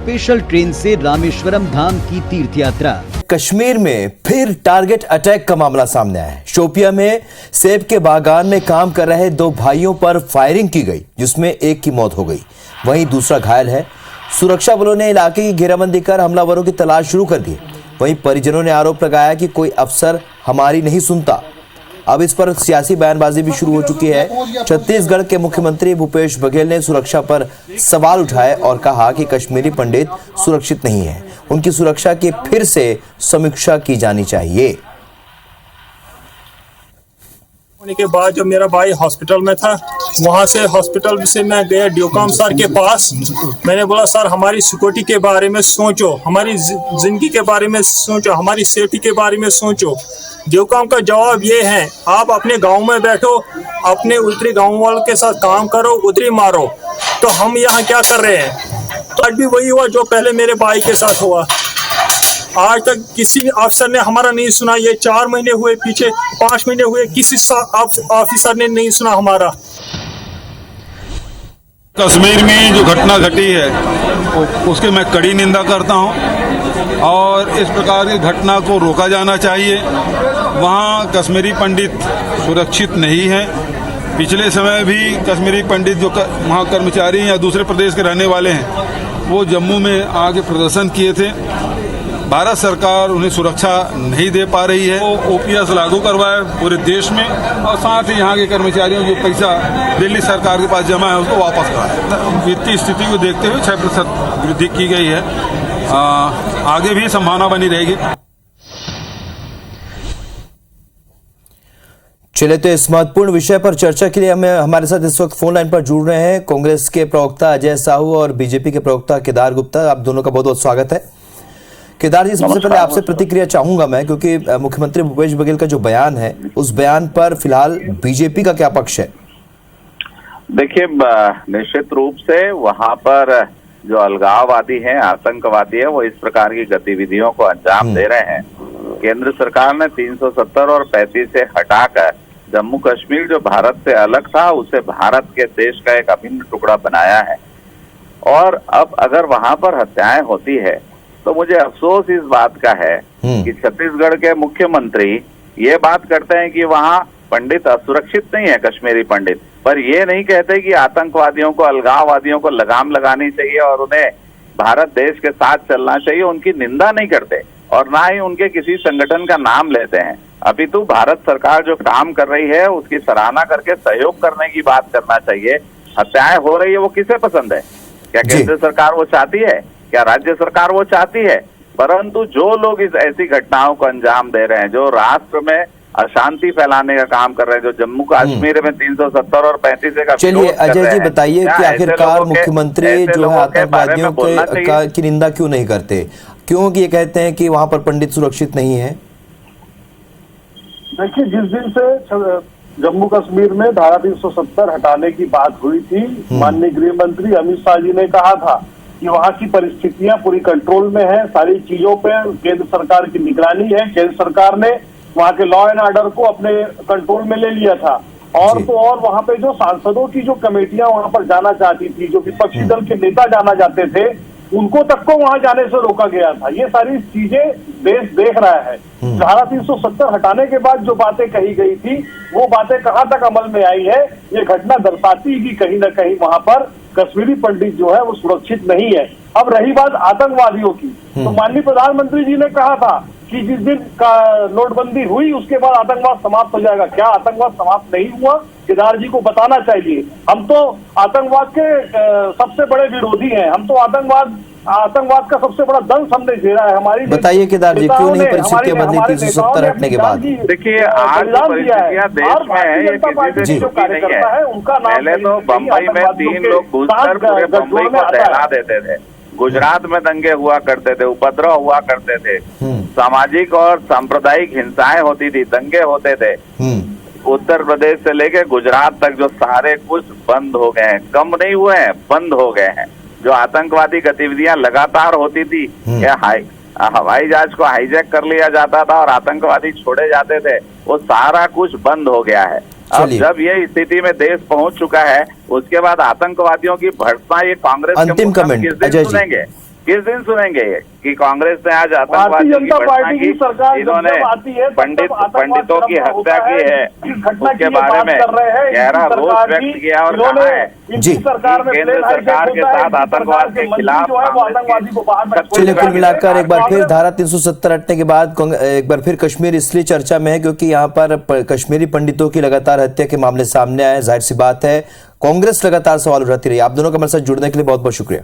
Special train से रामेश्वरम धाम की तीर्थ यात्रा। कश्मीर में फिर टारगेट अटैक का मामला सामने आया है। शोपिया में सेब के बागान में काम कर रहे दो भाइयों पर फायरिंग की गई, जिसमें एक की मौत हो गई, वहीं दूसरा घायल है। सुरक्षा बलों ने इलाके की घेराबंदी कर हमलावरों की तलाश शुरू कर दी। वहीं परिजनों ने आरोप लगाया कि कोई अफसर हमारी नहीं सुनता। अब इस पर सियासी बयानबाजी भी शुरू हो चुकी है। छत्तीसगढ़ के मुख्यमंत्री भूपेश बघेल ने सुरक्षा पर सवाल उठाए और कहा कि कश्मीरी पंडित सुरक्षित नहीं है, उनकी सुरक्षा की फिर से समीक्षा की जानी चाहिए। होने के बाद जब मेरा भाई हॉस्पिटल में था, वहां से हॉस्पिटल से मैं गया ड्यूकॉम सर के पास। मैंने बोला, सर हमारी सिक्योरिटी के बारे में सोचो, हमारी जिंदगी के बारे में सोचो, हमारी सेफ्टी के बारे में सोचो। ड्यूकॉम का जवाब ये है, आप अपने गांव में बैठो, अपने उतरी गांव वालों के साथ काम करो, उतरी मारो। तो हम यहाँ क्या कर रहे हैं? तो आज भी वही हुआ जो पहले मेरे भाई के साथ हुआ। आज तक किसी अफसर ने हमारा नहीं सुना। ये 4 महीने हुए, पीछे 5 महीने हुए, किसी ऑफिसर ने नहीं सुना हमारा। कश्मीर में जो घटना घटी है उसकी मैं कड़ी निंदा करता हूं और इस प्रकार की घटना को रोका जाना चाहिए। वहां कश्मीरी पंडित सुरक्षित नहीं हैं। पिछले समय भी कश्मीरी पंडित जो वहां कर्मचारी या दूसरे प्रदेश के रहने वाले हैं, वो जम्मू में आके प्रदर्शन किए थे। भारत सरकार उन्हें सुरक्षा नहीं दे पा रही है। वो ओपीएस लागू करवाए पूरे देश में और साथ ही यहाँ के कर्मचारियों जो पैसा दिल्ली सरकार के पास जमा है उसको वापस कराए। वित्तीय स्थिति को देखते हुए 6% वृद्धि की गई है। आगे भी संभावना बनी रहेगी। चले तो इस महत्वपूर्ण विषय पर चर्चा के लिए हमारे साथ इस वक्त फोन लाइन पर जुड़ रहे हैं कांग्रेस के प्रवक्ता अजय साहू और बीजेपी के प्रवक्ता केदार गुप्ता। आप दोनों का बहुत बहुत स्वागत है। केदार जी, सबसे पहले आपसे प्रतिक्रिया चाहूंगा मैं, क्योंकि मुख्यमंत्री भूपेश बघेल का जो बयान है, उस बयान पर फिलहाल बीजेपी का क्या पक्ष है? देखिए, निश्चित रूप से वहां पर जो अलगाववादी हैं, आतंकवादी है, वो इस प्रकार की गतिविधियों को अंजाम दे रहे हैं। केंद्र सरकार ने 370 और 35 से हटाकर जम्मू कश्मीर जो भारत से अलग था, उसे भारत के देश का एक अभिन्न टुकड़ा बनाया है। और अब अगर वहां पर हत्याएं होती है तो मुझे अफसोस इस बात का है कि छत्तीसगढ़ के मुख्यमंत्री ये बात करते हैं कि वहां पंडित असुरक्षित नहीं है, कश्मीरी पंडित, पर ये नहीं कहते कि आतंकवादियों को, अलगाववादियों को लगाम लगानी चाहिए और उन्हें भारत देश के साथ चलना चाहिए। उनकी निंदा नहीं करते और ना ही उनके किसी संगठन का नाम लेते हैं। अपितु भारत सरकार जो काम कर रही है उसकी सराहना करके सहयोग करने की बात करना चाहिए। हत्याएं हो रही है, वो किसे पसंद है? क्या केंद्र सरकार वो चाहती है? क्या राज्य सरकार वो चाहती है? परंतु जो लोग इस ऐसी घटनाओं को अंजाम दे रहे हैं, जो राष्ट्र में अशांति फैलाने का काम कर रहे हैं, जो जम्मू कश्मीर में 370 और 35 का, चलिए अजय जी बताइए कि आखिरकार मुख्यमंत्री जो है आतंकवादियों की निंदा क्यों नहीं करते? क्यों ये कहते हैं कि वहां पर पंडित सुरक्षित नहीं है? देखिए, जिस दिन से जम्मू कश्मीर में धारा 370 हटाने की बात हुई थी, माननीय गृह मंत्री अमित शाह जी ने कहा था कि वहाँ की परिस्थितियां पूरी कंट्रोल में है, सारी चीजों पे केंद्र सरकार की निगरानी है। केंद्र सरकार ने वहाँ के लॉ एंड ऑर्डर को अपने कंट्रोल में ले लिया था। और तो और वहाँ पे जो सांसदों की जो कमेटियां वहाँ पर जाना चाहती थी, जो विपक्षी दल के नेता जाना चाहते थे, उनको तक को वहां जाने से रोका गया था। ये सारी चीजें देश देख रहा है। धारा 370 हटाने के बाद जो बातें कही गई थी, वो बातें कहां तक अमल में आई है, ये घटना दर्शाती है कि कहीं ना कहीं वहां पर कश्मीरी पंडित जो है वो सुरक्षित नहीं है। अब रही बात आतंकवादियों की, तो माननीय प्रधानमंत्री जी ने कहा था कि जिस दिन का नोटबंदी हुई उसके बाद आतंकवाद समाप्त हो जाएगा। क्या आतंकवाद समाप्त नहीं हुआ? केदार जी को बताना चाहिए। हम तो आतंकवाद के सबसे बड़े विरोधी हैं। हम तो आतंकवाद का सबसे बड़ा दंश हमने झेला है। हमारी बताइए केदार जी, क्यों नहीं परिस्थितियां बदली 370 हटने के बाद? देखिए, आज परिस्थितियां देश में है, ये किसी से छुपी नहीं है। पहले तो बम्बई में 3 लोग घुसकर पूरे बम्बई को दहला देते थे। गुजरात में दंगे हुआ करते थे, उपद्रव हुआ करते थे, सामाजिक और सांप्रदायिक हिंसाएं होती थी, दंगे होते थे। उत्तर प्रदेश से लेके गुजरात तक जो सारे कुछ बंद हो गए हैं, कम नहीं हुए हैं, बंद हो गए हैं। जो आतंकवादी गतिविधियां लगातार होती थी, हवाई जहाज को हाईजैक कर लिया जाता था और आतंकवादी छोड़े जाते थे, वो सारा कुछ बंद हो गया है। अब जब ये स्थिति में देश पहुंच चुका है, उसके बाद आतंकवादियों की भर्त्सना ये कांग्रेस अंतिम कमेंट अजय जी, किस दिन सुनेंगे ये कि कांग्रेस ने आज भारतीय आतंकवादी की जनता घटना पार्टी की की, सरकार जब इन्होंने जब आती है पंडितों की हत्या की है, उसके बारे में गहरा रोष व्यक्त किया और कहा है जी सरकार में केंद्र सरकार के साथ आतंकवाद के खिलाफ आतंकवादी को बाहर चलिए, कुल मिलाकर एक बार फिर धारा 370 हटने के बाद एक बार फिर कश्मीर इसलिए चर्चा में है क्योंकि यहाँ पर कश्मीरी पंडितों की लगातार हत्या के मामले सामने आए। जाहिर सी बात है कांग्रेस लगातार सवाल उठाती रही। आप दोनों का हमारे साथ जुड़ने के लिए बहुत बहुत शुक्रिया।